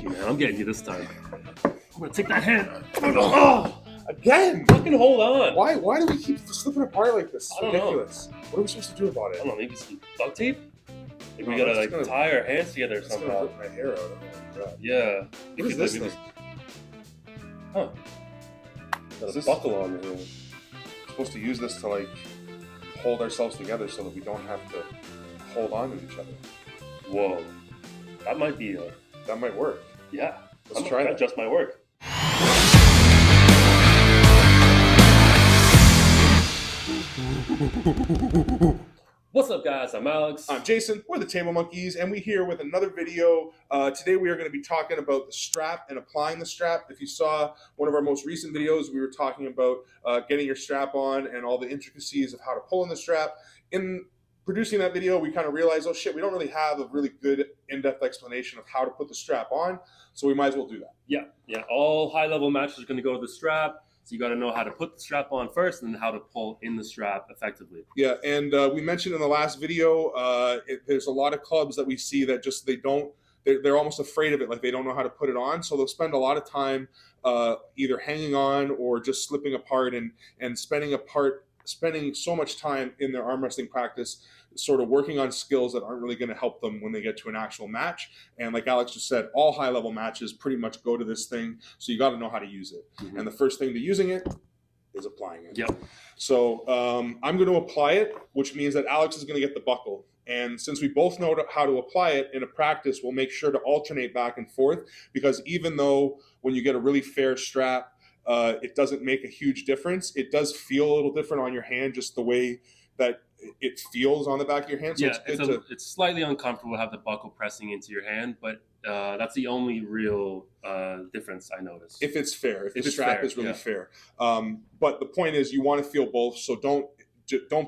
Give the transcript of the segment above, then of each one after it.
you, man. I'm getting you this time. I'm gonna take that hand. Oh, Again! fucking hold on. Why do we keep slipping apart like this? It's I don't know. ridiculous. What are we supposed to do about I it? don't know. Maybe some duct tape. Maybe we No, gotta that's gonna- tie our hands together It's gonna somehow. rip my hair out. Oh my god. Yeah. What is this Maybe- thing? Huh. Got Is a this- buckle on here. We're supposed to use this to like hold ourselves together so that we don't have to hold on to each other. Whoa. That might be a. That might work. Yeah. Let's try that. That just might work. What's up, guys? I'm Alex. I'm Jason. We're the Table Monkeys, and we're here with another video. Today we are going to be talking about the strap and applying the strap. If you saw one of our most recent videos, we were talking about getting your strap on and all the intricacies of how to pull in the strap. In producing that video, we kind of realized, oh shit, we don't really have a really good in-depth explanation of how to put the strap on, so we might as well do that. Yeah. All high-level matches are going to go to the strap. So you got to know how to put the strap on first and then how to pull in the strap effectively. Yeah, and we mentioned in the last video, there's a lot of clubs that we see that just they're almost afraid of it, like they don't know how to put it on. So they'll spend a lot of time either hanging on or just slipping apart and spending so much time in their arm wrestling practice sort of working on skills that aren't really going to help them when they get to an actual match. And like Alex just said, all high-level matches pretty much go to this thing, so you got to know how to use it. Mm-hmm. And the first thing to using it is applying it. Yep. So I'm going to apply it, which means that Alex is going to get the buckle. And since we both know how to apply it in a practice, we'll make sure to alternate back and forth, because even though when you get a really fair strap, it doesn't make a huge difference. It does feel a little different on your hand, just the way that it feels on the back of your hand. So yeah, it's slightly uncomfortable to have the buckle pressing into your hand, but that's the only real difference I noticed. If it's fair, if the strap fair, is really yeah. fair. But the point is, you want to feel both. So don't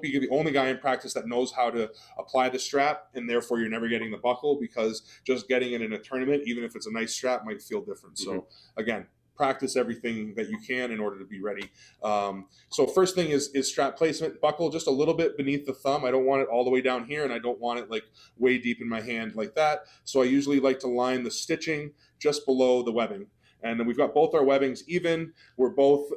be the only guy in practice that knows how to apply the strap, and therefore you're never getting the buckle, because just getting it in a tournament, even if it's a nice strap, might feel different. Mm-hmm. So again, practice everything that you can in order to be ready. So first thing is strap placement. Buckle just a little bit beneath the thumb. I don't want it all the way down here, and I don't want it like way deep in my hand like that. So I usually like to line the stitching just below the webbing. And then we've got both our webbings even. We're both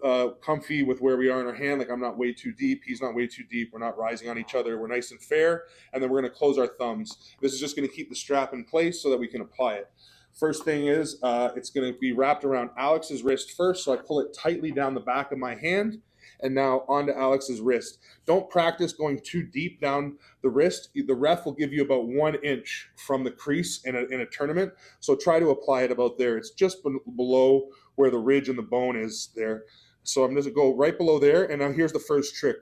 comfy with where we are in our hand. Like I'm not way too deep. He's not way too deep. We're not rising on each other. We're nice and fair. And then we're going to close our thumbs. This is just going to keep the strap in place so that we can apply it. First thing is it's going to be wrapped around Alex's wrist first. So I pull it tightly down the back of my hand and now onto Alex's wrist. Don't practice going too deep down the wrist. The ref will give you about 1 inch from the crease in a tournament. So try to apply it about there. It's just below where the ridge and the bone is there. So I'm going to go right below there. And now here's the first trick.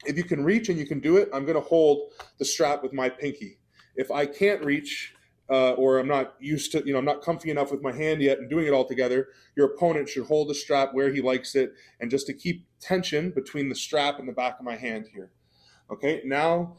If you can reach and you can do it, I'm going to hold the strap with my pinky. If I can't reach, or I'm not used to, I'm not comfy enough with my hand yet and doing it all together, your opponent should hold the strap where he likes it, and just to keep tension between the strap and the back of my hand here. Okay, now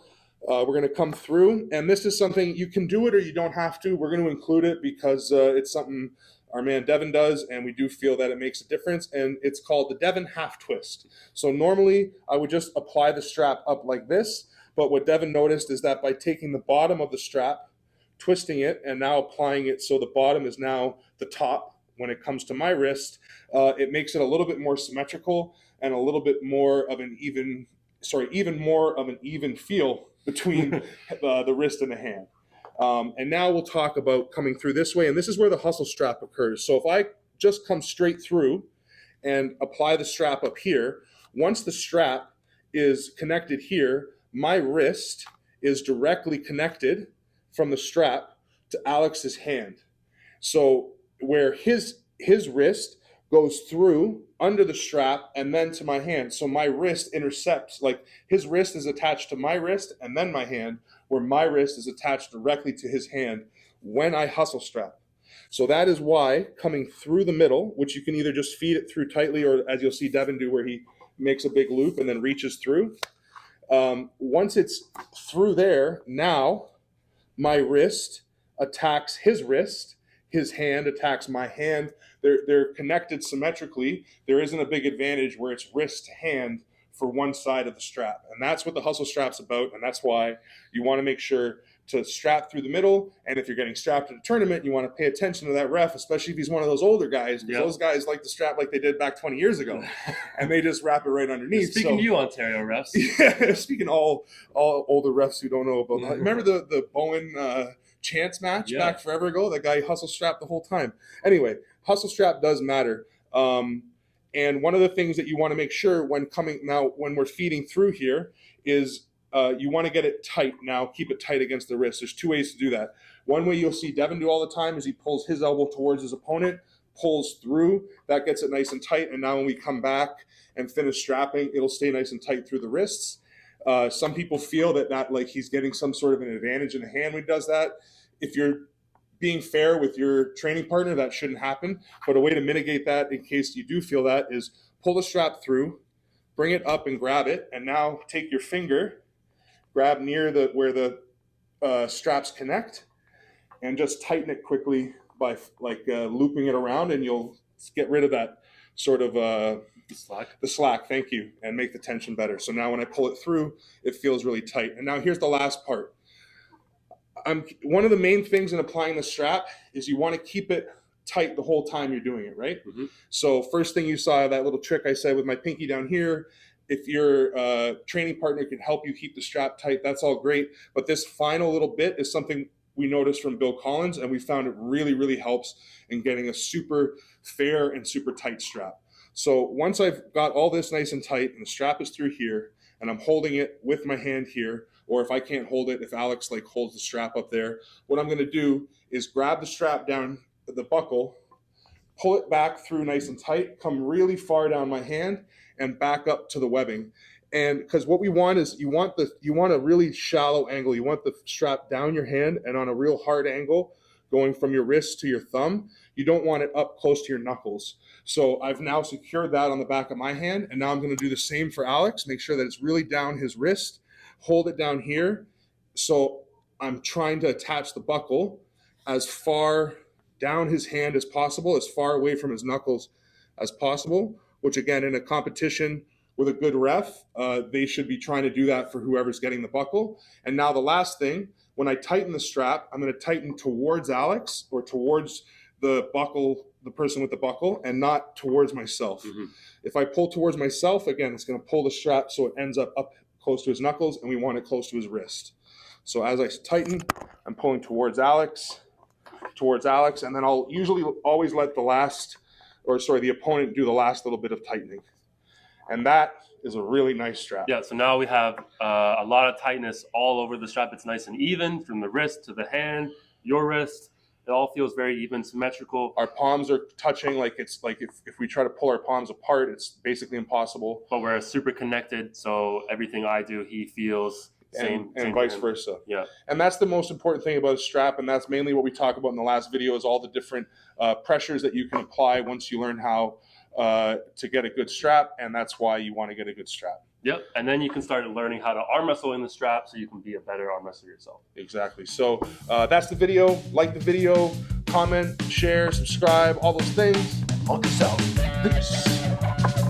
we're going to come through, and this is something you can do it or you don't have to. We're going to include it because it's something our man Devin does, and we do feel that it makes a difference, and it's called the Devin half twist. So normally I would just apply the strap up like this, but what Devin noticed is that by taking the bottom of the strap, twisting it, and now applying it so the bottom is now the top when it comes to my wrist, it makes it a little bit more symmetrical and a little bit more of an even feel between the wrist and the hand. And now we'll talk about coming through this way, and this is where the hustle strap occurs. So if I just come straight through and apply the strap up here, once the strap is connected here, my wrist is directly connected from the strap to Alex's hand. So where his wrist goes through under the strap and then to my hand. So my wrist intercepts, like his wrist is attached to my wrist and then my hand, where my wrist is attached directly to his hand when I hustle strap. So that is why coming through the middle, which you can either just feed it through tightly, or as you'll see Devin do, where he makes a big loop and then reaches through. Once it's through there, now my wrist attacks his wrist, his hand attacks my hand. They're connected symmetrically. There isn't a big advantage where it's wrist to hand for one side of the strap. And that's what the hustle strap's about, and that's why you want to make sure to strap through the middle. And if you're getting strapped at a tournament, you want to pay attention to that ref, especially if he's one of those older guys, because those guys like to strap like they did back 20 years ago, and they just wrap it right underneath. Speaking to you, Ontario refs. Yeah, speaking all older refs who don't know about that. Remember the Bowen Chance match back forever ago? That guy hustle strapped the whole time. Anyway, hustle strap does matter. And one of the things that you want to make sure when we're feeding through here is you want to get it tight. Now, keep it tight against the wrist. There's two ways to do that. One way you'll see Devin do all the time is he pulls his elbow towards his opponent, pulls through. That gets it nice and tight. And now when we come back and finish strapping, it'll stay nice and tight through the wrists. Some people feel that like he's getting some sort of an advantage in the hand when he does that. If you're being fair with your training partner, that shouldn't happen. But a way to mitigate that in case you do feel that is pull the strap through, bring it up and grab it. And now take your finger, grab near where the straps connect, and just tighten it quickly by looping it around, and you'll get rid of that sort of the slack, thank you, and make the tension better. So now when I pull it through, it feels really tight. And now here's the last part. One of the main things in applying the strap is you want to keep it tight the whole time you're doing it, right? Mm-hmm. So first thing you saw, that little trick I said with my pinky down here, if your training partner can help you keep the strap tight, that's all great. But this final little bit is something we noticed from Bill Collins, and we found it really, really helps in getting a super fair and super tight strap. So once I've got all this nice and tight and the strap is through here and I'm holding it with my hand here, or if I can't hold it, if Alex holds the strap up there, what I'm going to do is grab the strap down the buckle, pull it back through nice and tight, come really far down my hand and back up to the webbing. And because what we want is you want a really shallow angle. You want the strap down your hand and on a real hard angle going from your wrist to your thumb. You don't want it up close to your knuckles. So I've now secured that on the back of my hand, and now I'm going to do the same for Alex. Make sure that it's really down his wrist. Hold it down here. So I'm trying to attach the buckle as far down his hand as possible, as far away from his knuckles as possible, which again, in a competition with a good ref, they should be trying to do that for whoever's getting the buckle. And now the last thing, when I tighten the strap, I'm going to tighten towards Alex or towards the buckle, the person with the buckle, and not towards myself. Mm-hmm. If I pull towards myself, again, it's going to pull the strap so it ends up close to his knuckles, and we want it close to his wrist. So as I tighten, I'm pulling towards Alex, and then I'll usually always let the opponent do the last little bit of tightening. And that is a really nice strap. Yeah, so now we have a lot of tightness all over the strap. It's nice and even from the wrist to the hand, your wrist. It all feels very even, symmetrical. Our palms are touching if we try to pull our palms apart, it's basically impossible. But we're super connected, so everything I do, he feels same. And vice versa. Yeah. And that's the most important thing about a strap, and that's mainly what we talk about in the last video is all the different pressures that you can apply once you learn how to get a good strap, and that's why you want to get a good strap. Yep, and then you can start learning how to arm wrestle in the strap so you can be a better arm wrestler yourself. Exactly. So that's the video. Like the video, comment, share, subscribe, all those things. On yourself. Peace.